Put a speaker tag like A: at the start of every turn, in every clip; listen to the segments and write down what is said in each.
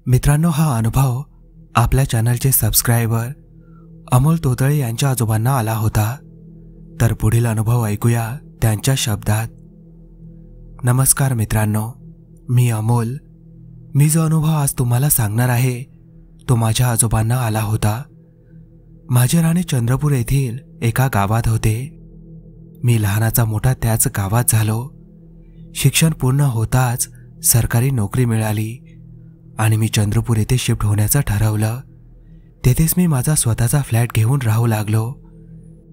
A: मित्रांनो, हा अनुभव आपल्या चॅनलचे सबस्क्रायबर अमोल तोतळे यांच्या आजोबांना आला होता। तर पुढील अनुभव ऐकूया त्यांच्या शब्दात। नमस्कार मित्रांनो, मी अमोल। मी जो अनुभव आज तुम्हाला सांगणार आहे तो माझ्या आजोबांना आला होता। माझे राहणे चंद्रपूर येथील एका गावात होते। मी लहानाचा मोठा त्याच गावात झालो। शिक्षण पूर्ण होताच सरकारी नोकरी मिळाली आणि मी चंद्रपूर येथे शिफ्ट होण्याचं ठरवलं। तेथेच मी माझा स्वतःचा फ्लॅट घेऊन राहू लागलो।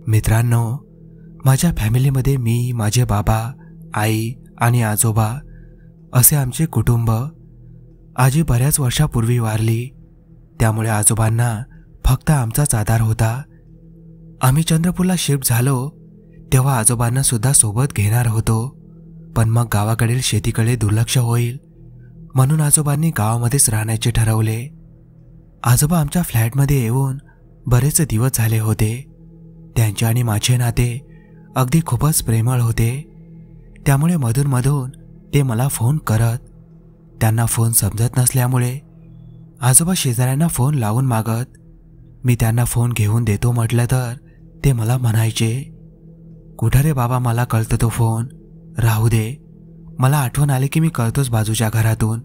A: मित्रांनो, माझ्या फॅमिलीमध्ये मी, माझे बाबा, आई आणि आजोबा असे आमचे कुटुंब। आजी बऱ्याच वर्षापूर्वी वारली, त्यामुळे आजोबांना फक्त आमचाच आधार होता। आम्ही चंद्रपूरला शिफ्ट झालो तेव्हा आजोबांना सुद्धा सोबत घेणार होतो, पण मग गावाकडील शेतीकडे दुर्लक्ष होईल म्हणून आजोबांनी गावामध्येच राहण्याचे ठरवले। आजोबा आमच्या फ्लॅटमध्ये येऊन बरेच दिवस झाले होते। त्यांचे आणि माझे नाते अगदी खूपच प्रेमळ होते, त्यामुळे मधून ते मला फोन करत। त्यांना फोन समजत नसल्यामुळे आजोबा शेजाऱ्यांना फोन लावून मागत। मी त्यांना फोन घेऊन देतो म्हटलं तर ते मला म्हणायचे, "कुठं रे बाबा, मला कळतं तो फोन, राहू दे, मला आठवण आली की मी करतोच बाजूच्या घरातून."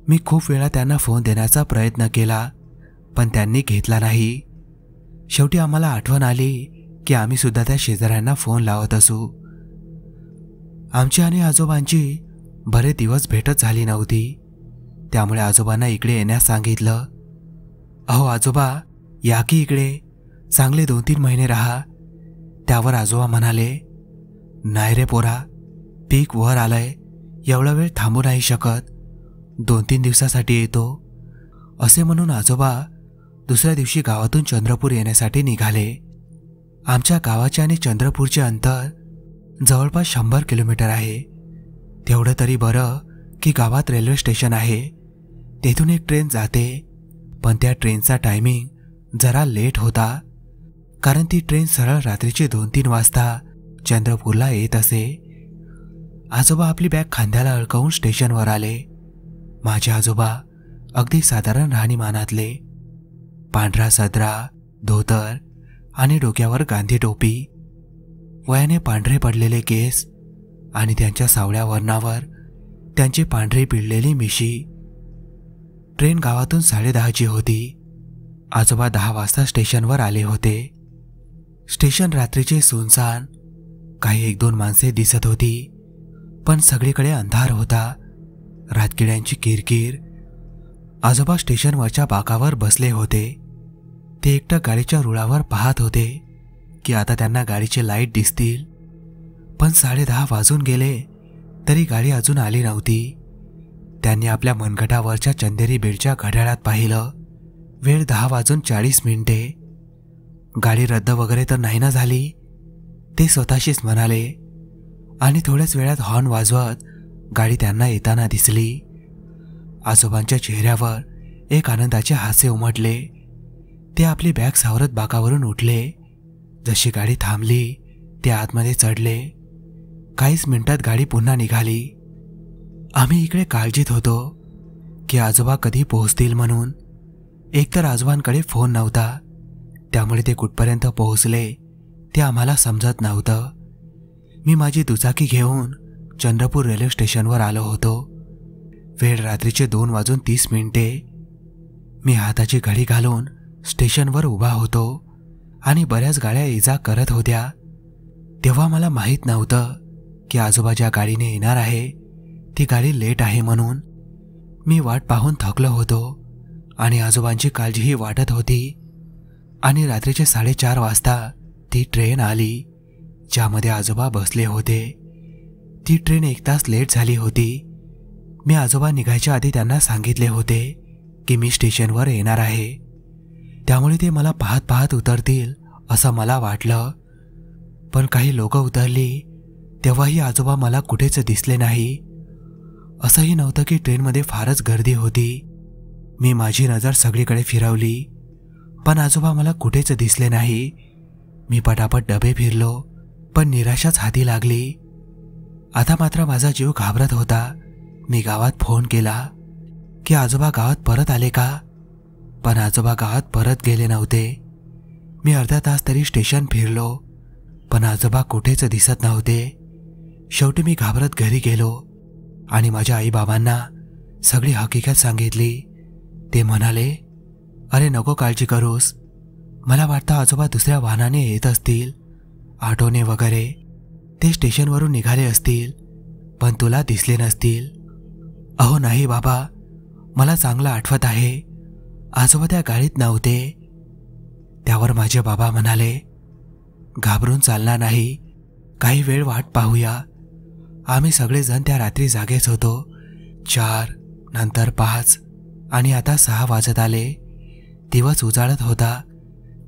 A: मी खूप वेळा त्यांना फोन देण्याचा प्रयत्न केला, पण त्यांनी घेतला नाही। शेवटी आम्हाला आठवण आली की आम्ही सुद्धा त्या शेजाऱ्यांना फोन लावत असू। आमची आणि आजोबांची बरेच दिवस भेटच झाली नव्हती, त्यामुळे आजोबांना इकडे येण्यास सांगितलं। "अहो आजोबा, या की इकडे, चांगले 2-3 महिने राहा." त्यावर आजोबा म्हणाले, "नाही रे पोरा, पीक वर आलंय, एवढा वेळ थांबू नाही शकत, 2-3 दिवसासाठी येतो." असे म्हणून आजोबा दुसऱ्या दिवशी गावातून चंद्रपूर येण्यासाठी निघाले। आमच्या गावाचे आणि चंद्रपूरचे अंतर जवळपास 100 किलोमीटर आहे। तेवढं तरी बरं की गावात रेल्वे स्टेशन आहे, तेथून एक ट्रेन जाते, पण त्या ट्रेनचा टायमिंग जरा लेट होता, कारण ती ट्रेन सरळ रात्रीचे 2-3 वाजता चंद्रपूरला येत असे। आजोबा आपली बॅग खांद्याला अडकवून स्टेशनवर आले। माझे आजोबा अगदी साधारण राहणीमानातले, पांढरा सदरा, धोतर आणि डोक्यावर गांधी टोपी, वयाने पांढरे पडलेले केस आणि त्यांच्या सावळ्या वर्णावर त्यांची पांढरी पिळलेली मिशी। ट्रेन गावातून 10:30ची होती। आजोबा 10 वाजता स्टेशनवर आले होते। स्टेशन रात्रीचे सुनसान, काही 1-2 माणसे दिसत होती, पण सगळीकडे अंधार होता, रातकिड्यांची किरकिर। आजोबा स्टेशनवरच्या बाकावर बसले होते। ते एकटं गाडीच्या रुळावर पाहत होते की आता त्यांना गाडीचे लाईट दिसतील, पण 10:30 वाजून गेले तरी गाडी अजून आली नव्हती। त्यांनी आपल्या मनगटावरच्या चंदेरी बेडच्या घड्याळात पाहिलं, वेळ 10:40. गाडी रद्द वगैरे तर नाही ना झाली, ते स्वतःशीच म्हणाले, आणि थोड्याच वेळात हॉर्न वाजवत गाडी त्यांना येताना दिसली। आजोबांच्या चेहऱ्यावर एक आनंदाचे हास्य उमटले। ते आपली बॅग सावरत बाकावरून उठले। जशी गाडी थांबली ते आतमध्ये चढले। काहीच मिनिटात गाडी पुन्हा निघाली। आम्ही इकडे काळजीत होतो की आजोबा कधी पोहोचतील म्हणून। एकतर आजोबांकडे फोन नव्हता, त्यामुळे ते कुठपर्यंत पोहोचले ते आम्हाला समजत नव्हतं। मी माझी दुचाकी घेऊन चंद्रपूर रेल्वे स्टेशनवर आलो होतो। वेळ रात्रीचे 2:30. मी हाताची घडी घालून स्टेशनवर उभा होतो आणि बऱ्याच गाड्या ये-जा करत होत्या। तेव्हा मला माहीत नव्हतं की आजोबा ज्या गाडीने येणार आहे ती गाडी लेट आहे म्हणून। मी वाट पाहून थकलो होतो आणि आजोबांची काळजीही वाटत होती, आणि रात्रीचे 4:30 वाजता ती ट्रेन आली ज्यामध्ये आजोबा बसले होते। ती ट्रेन 1 तास लेट झाली होती। मी आजोबा निघायच्या आधी त्यांना सांगितले होते की मी स्टेशनवर येणार आहे, त्यामुळे ते मला पाहत उतरतील असं मला वाटलं। पण काही लोक उतरली तेव्हाही आजोबा मला कुठेच दिसले नाही। असंही नव्हतं की ट्रेनमध्ये फारच गर्दी होती। मी माझी नजर सगळीकडे फिरवली, पण आजोबा मला कुठेच दिसले नाही। मी पटापट डबे फिरलो, पण निराशाच हाती लागली। आता मात्र माझा जीव घाबरत होता। मी गावात फोन केला, की आजोबा गावात परत आले का, पण आजोबा गावात परत गेले नव्हते. मी अर्धा तास तरी स्टेशन फिरलो, पण आजोबा कुठेच दिसत नव्हते. शेवटी मी घाबरत घरी गेलो आणि माझ्या आईबाबांना सगळी हकीकत सांगितली. ते म्हणाले, अरे नको काळजी करूस, मला वाटतं आजोबा दुसऱ्या वाहनाने येत असतील, ऑटोने वगैरे. ते स्टेशनवरून निघाले असतील, पण तुला दिसले नसतील. अहो नाही बाबा, मला चांगलं आठवत आहे, आजोबा त्या गाडीत नव्हते. त्यावर माझे बाबा म्हणाले, घाबरून चालणार नाही, काही वेळ वाट पाहूया. आम्ही सगळेजण त्या रात्री जागेच होतो. 4 नंतर 5 आणि आता 6 वाजत आले. दिवस उजाळत होता,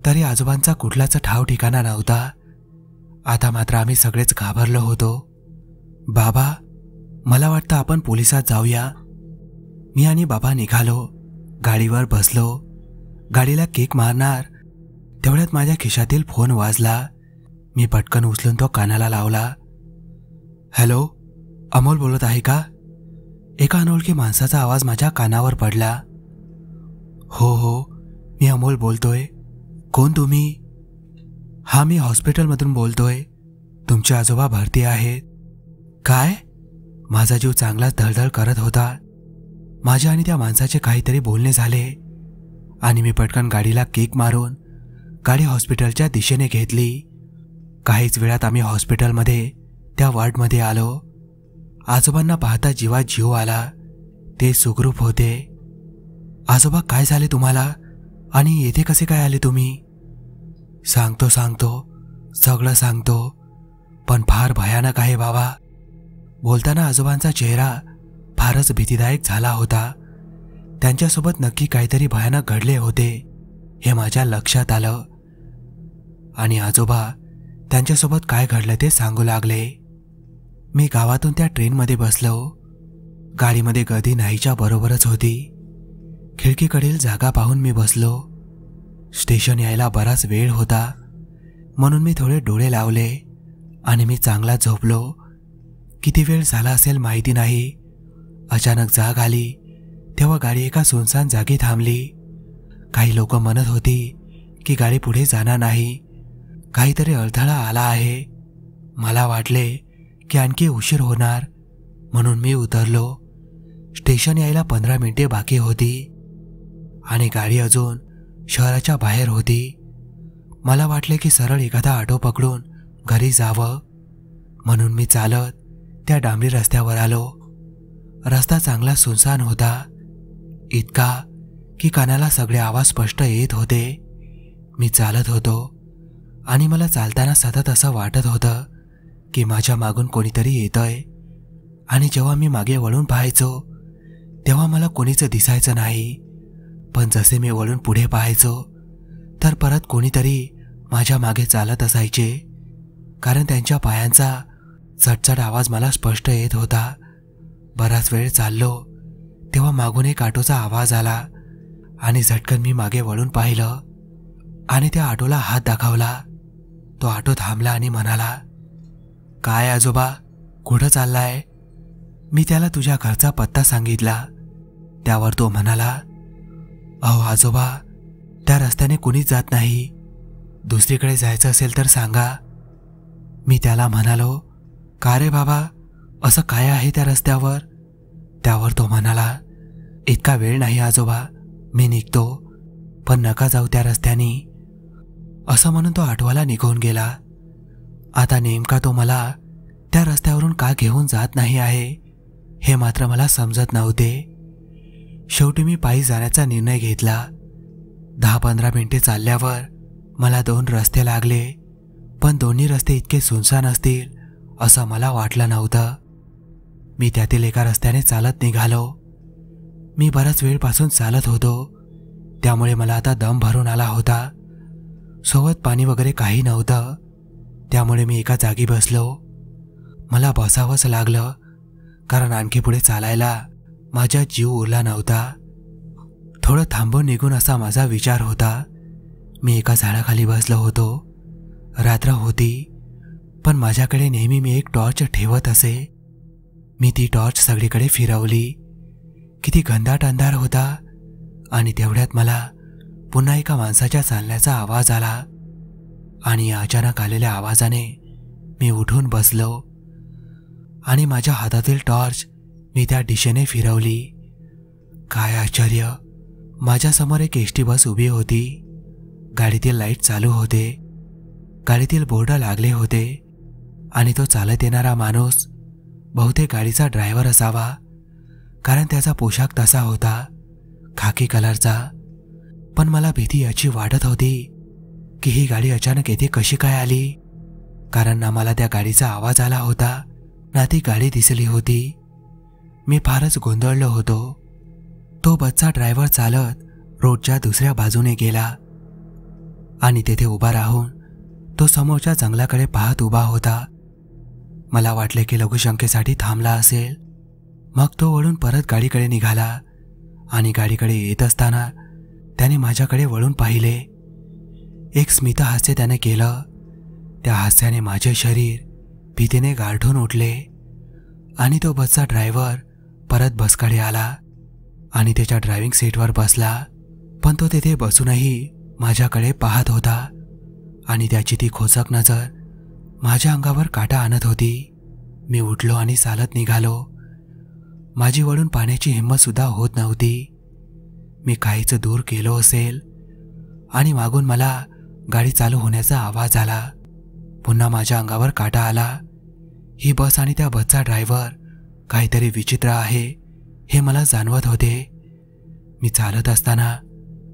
A: तरी आजोबांचा कुठलाच ठाव ठिकाणा नव्हता. आता मात्र आम्ही सगळेच घाबरलो होतो. बाबा, मला वाटतं आपण पोलिसात जाऊया. मी आणि बाबा निघालो, गाडीवर बसलो. गाडीला किक मारणार तेवढ्यात माझ्या खिशातील फोन वाजला. मी पटकन उचलून तो कानाला लावला. हॅलो, अमोल बोलत आहे का? एका अनोळखी माणसाचा आवाज माझ्या कानावर पडला. हो, मी अमोल बोलतोय. कोण तुम्ही? हा, मी हॉस्पिटलमधून बोलतोय. तुमचे आजोबा भरती आहेत. काय? माझा जीव चांगलाच धडधड करत होता. माझ्या आणि त्या माणसाचे काहीतरी बोलणे झाले आणि मी पटकन गाडीला किक मारून गाडी हॉस्पिटलच्या दिशेने घेतली. काहीच वेळात आम्ही हॉस्पिटलमध्ये त्या वॉर्डमध्ये आलो. आजोबांना पाहता जीवात जीव आला. ते सुखरूप होते. आजोबा, काय झाले तुम्हाला आणि येथे कसे काय आले तुम्ही? सांगतो सगळं सांगतो, पण फार भयानक आहे बाबा. बोलताना आजोबांचा चेहरा फारच भीतीदायक झाला होता. त्यांच्यासोबत नक्की काहीतरी भयानक घडले होते हे माझ्या लक्षात आलं. आणि आजोबा त्यांच्यासोबत काय घडलं ते सांगू लागले. मी गावातून त्या ट्रेनमध्ये बसलो. गाडीमध्ये गर्दी नाहीच्या बरोबरच होती. खिडकीकडील जागा पाहून मी बसलो. स्टेशन यायला बराच वेळ होता, म्हणून मी थोडे डोळे लावले आणि मी चांगला झोपलो. किती वेळ झाला असेल माहिती नाही. अचानक जाग आली तेव्हा गाडी एका सुनसान जागी थांबली. काही लोक म्हणत होती की गाडी पुढे जाणार नाही, काहीतरी अडथळा आला आहे. मला वाटले की आणखी उशीर होणार, म्हणून मी उतरलो. स्टेशन यायला 15 मिनिटे बाकी होती आणि गाडी अजून शहराच्या बाहेर होती. मला वाटले की सरळ एखादा ऑटो पकडून घरी जावं, म्हणून मी चालत त्या डांबरी रस्त्यावर आलो. रस्ता चांगला सुनसान होता, इतका की कानाला सगळे आवाज स्पष्ट येत होते. मी चालत होतो आणि मला चालताना सतत असं वाटत होतं की माझ्या मागून कोणीतरी येतंय. आणि जेव्हा मी मागे वळून पाहायचो तेव्हा मला कोणीच दिसायचं नाही, पण जसे मी वळून पुढे पाहायचो तर परत कोणीतरी माझ्या मागे चालत असायचे, कारण त्यांच्या पायांचा चटचट आवाज मला स्पष्ट येत होता. बराच वेळ चाललो तेव्हा मागून एक ऑटोचा आवाज आला आणि झटकन मी मागे वळून पाहिलं आणि त्या ऑटोला हात दाखवला. तो ऑटो थांबला आणि म्हणाला, काय आजोबा, कुठं चाललाय? मी त्याला तुझ्या घरचा पत्ता सांगितला. त्यावर तो म्हणाला, अहो आजोबा, त्या रस्त्याने कुणीच जात नाही, दुसरीकडे जायचं असेल तर सांगा. मी त्याला म्हणालो, का रे बाबा, असं काय आहे त्या रस्त्यावर? त्यावर तो म्हणाला, इतका वेळ नाही आजोबा, मी निघतो, पण नका जाऊ त्या रस्त्याने. असं म्हणून तो ऑटोवाला निघून गेला. आता नेमका तो मला त्या रस्त्यावरून का घेऊन जात नाही आहे हे मात्र मला समजत नव्हते. शेवटी मी पायी जाण्याचा निर्णय घेतला. 10-15 मिनिटे चालल्यावर मला 2 रस्ते लागले, पण दोन्ही रस्ते इतके सुनसान असतील असं मला वाटलं नव्हतं. मी त्यातील एका रस्त्याने चालत निघालो. मी बराच वेळपासून चालत होतो, त्यामुळे मला आता दम भरून आला होता. सोबत पाणी वगैरे काही नव्हतं, त्यामुळे मी एका जागी बसलो. मला बसावंच लागलं, कारण आणखी पुढे चालायला माझा जीव उरला नव्हता. थोडं थांबून निघून असा माझा विचार होता. मी एका झाडाखाली बसलो होतो. रात्र होती, पण माझ्याकडे नेहमी मी एक टॉर्च ठेवत असे. मी ती टॉर्च सगळीकडे फिरवली. किती घनदाट अंधार होता आणि तेवढ्यात मला पुन्हा एका माणसाच्या चालण्याचा आवाज आला आणि या अचानक आलेल्या आवाजाने मी उठून बसलो आणि माझ्या हातातील टॉर्च मी त्या दिशेने फिरवली. काय आश्चर्य, माझ्यासमोर एक एसटी बस उभी होती. गाडीतील लाईट चालू होते, गाडीतील बोर्ड लागले होते आणि तो चालत येणारा माणूस बहुतेक गाडीचा ड्रायव्हर असावा, कारण त्याचा पोशाख तसा होता, खाकी कलरचा. पण मला भीती याची वाटत होती की ही गाडी अचानक येथे कशी काय आली, कारण ना मला त्या गाडीचा आवाज आला होता ना ती गाडी दिसली होती. मी फारच गोंधळलो होतो. तो बसचा ड्रायव्हर चालत रोडच्या दुसऱ्या बाजूने गेला आणि तेथे उभा राहून तो समोरच्या जंगलाकडे पाहत उभा होता. मला वाटले की लघुशंकेसाठी थांबला असेल. मग तो वळून परत गाडीकडे निघाला आणि गाडीकडे येत असताना त्याने माझ्याकडे वळून पाहिले. एक स्मित हास्य त्याने केलं. त्या हास्याने माझे शरीर भीतीने गारठून उठले आणि तो बसचा ड्रायव्हर परत बसकडे आला आणि त्याच्या ड्रायव्हिंग सीटवर बसला. पण तो तेथे बसूनही माझ्याकडे पाहत होता आणि त्याची ती खोचक नजर माझ्या अंगावर काटा आणत होती. मी उठलो आणि चालत निघालो. माझी वळून पाहण्याची हिंमत सुद्धा होत नव्हती. मी काहीच दूर गेलो असेल आणि मागून मला गाडी चालू होण्याचा आवाज आला. पुन्हा माझ्या अंगावर काटा आला. ही बस आणि त्या बसचा ड्रायव्हर काहीतरी विचित्र आहे हे मला जाणवत होते. मी चालत असताना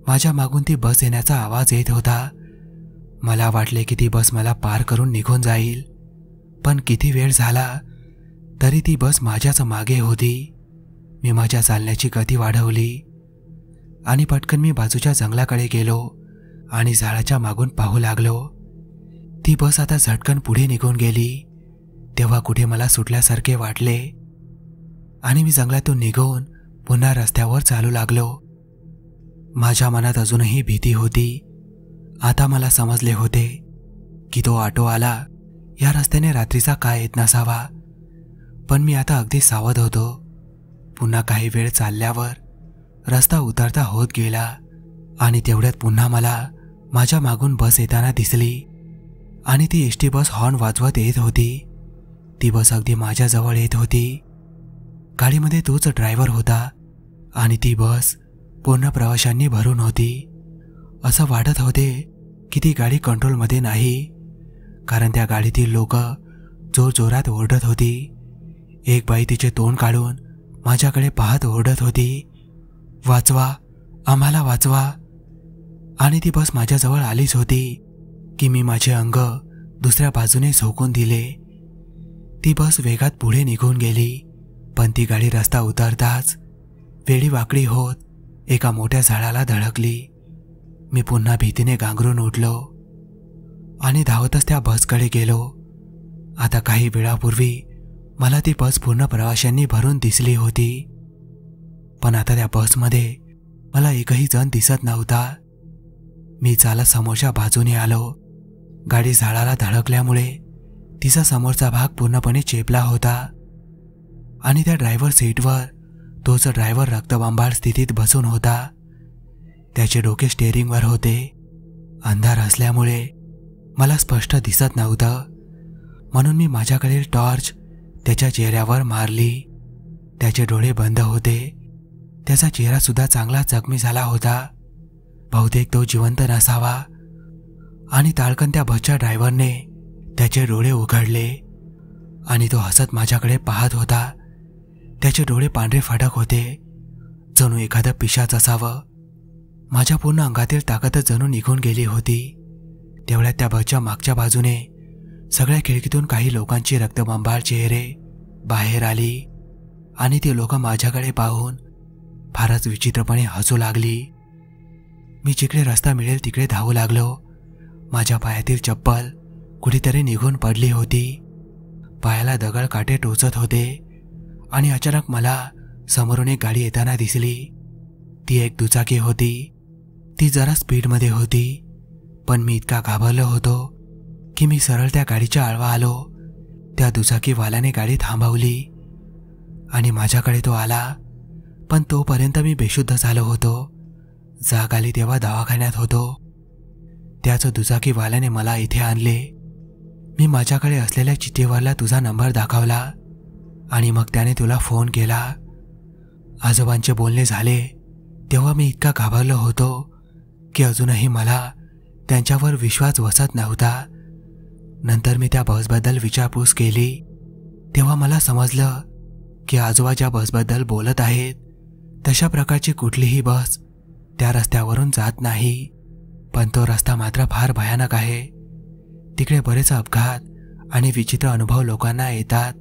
A: माझ्या मागून ती बस येण्याचा आवाज येत होता. मला वाटले की ती बस मला पार करून निघून जाईल, पण किती वेळ झाला तरी ती बस माझ्याच मागे होती. मी माझ्या चालण्याची गती वाढवली आणि पटकन मी बाजूच्या जंगलाकडे गेलो आणि झाडाच्या मागून पाहू लागलो. ती बस आता झटकन पुढे निघून गेली. तेव्हा कुठे मला सुटल्यासारखे वाटले आणि मी जंगलातून निघून पुन्हा रस्त्यावर चालू लागलो. माझ्या मनात अजूनही भीती होती. आता मला समजले होते की तो ऑटो आला या रस्त्याने रात्रीचा काय येत नसावा, पण मी आता अगदी सावध होतो. पुन्हा काही वेळ चालल्यावर रस्ता उतरता होत गेला आणि तेवढ्यात पुन्हा मला माझ्या मागून बस येताना दिसली आणि ती एसटी बस हॉर्न वाजवत येत होती. ती बस अगदी माझ्याजवळ येत होती. गाडीमध्ये तोच ड्रायव्हर होता आणि ती बस पूर्ण प्रवाशांनी भरून होती. असं वाटत होते की ती गाडी कंट्रोलमध्ये नाही, कारण त्या गाडीतील लोक जोरजोरात ओरडत होती. एक बाई तिचे तोंड काढून माझ्याकडे पाहत ओरडत होती, वाचवा, आम्हाला वाचवा. आणि ती बस माझ्याजवळ आलीच होती की मी माझे अंग दुसऱ्या बाजूने झोकून दिले. ती बस वेगात पुढे निघून गेली, पण ती गाडी रस्ता उतरताच वेडी वाकडी होत एका मोठ्या झाडाला धडकली. मी पुन्हा भीतीने गांगरून उठलो आणि धावतच त्या बसकडे गेलो. आता काही वेळापूर्वी मला ती बस पूर्ण प्रवाशांनी भरून दिसली होती, पण आता त्या बसमध्ये मला एकही जण दिसत नव्हता. मी चालत समोरच्या बाजूने आलो. गाडी झाडाला धडकल्यामुळे तिचा समोरचा भाग पूर्णपणे चेपला होता आणि त्या ड्रायव्हर सीटवर तोच ड्रायव्हर रक्तबंबाळ स्थितीत बसून होता. त्याचे डोके स्टेअरिंगवर होते. अंधार असल्यामुळे मला स्पष्ट दिसत नव्हतं, म्हणून मी माझ्याकडील टॉर्च त्याच्या चेहऱ्यावर मारली. त्याचे डोळे बंद होते. त्याचा चेहरा सुद्धा चांगला जखमी झाला होता. बहुतेक तो जिवंत नसावा. आणि ताळकन त्या बसच्या ड्रायव्हरने त्याचे डोळे उघडले आणि तो हसत माझ्याकडे पाहत होता. त्याचे डोळे पांढरे फटक होते, जणू एखादं पिशाच असावं. माझ्या पूर्ण अंगातील ताकदच जणू निघून गेली होती. तेवढ्यात त्या बसच्या मागच्या बाजूने सगळ्या खिडकीतून काही लोकांची रक्तबंबाळ चेहरे बाहेर आली आणि ती लोक माझ्याकडे पाहून फारच विचित्रपणे हसू लागली. मी जिकडे रस्ता मिळेल तिकडे धावू लागलो. माझ्या पायातील चप्पल कुठेतरी निघून पडली होती. पायाला दगड काटे टोचत होते आणि अचानक मला समोरून एक गाडी येताना दिसली. ती एक दुचाकी होती. ती जरा स्पीडमध्ये होती, पण मी इतका घाबरलो होतो की मी सरळ त्या गाडीच्या आळवा आलो. त्या दुचाकीवाल्याने गाडी थांबवली आणि माझ्याकडे तो आला. पण तोपर्यंत मी बेशुद्ध झालो होतो. जाग आली तेव्हा दवाखान्यात होतो. त्याच दुचाकीवाल्याने मला इथे आणले. मी माझ्याकडे असलेल्या चिठ्ठीवरला तुझा नंबर दाखवला आणि मग त्याने तुला फोन केला. आजोबांचे बोलणे झाले तेव्हा मी इतका घाबरलो होतो की अजूनही मला त्यांच्यावर विश्वास बसत नव्हता. नंतर मी त्या बसबद्दल विचारपूस केली तेव्हा मला समजलं की आजोबा ज्या बसबद्दल बोलत आहेत तशा प्रकारची कुठलीही बस त्या रस्त्यावरून जात नाही. पण तो रस्ता मात्र फार भयानक आहे. तिकडे बरेच अपघात आणि विचित्र अनुभव लोकांना येतात.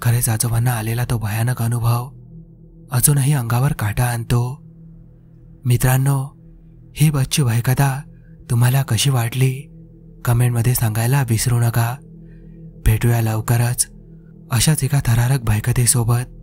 A: खरेच आजोबांना आलेला तो भयानक अनुभव अजूनही अंगावर काटा आणतो. मित्रांनो, ही बसची भयकथा तुम्हाला कशी वाटली कमेंटमध्ये सांगायला विसरू नका. भेटूया लवकरच अशाच एका थरारक भयकथेसोबत.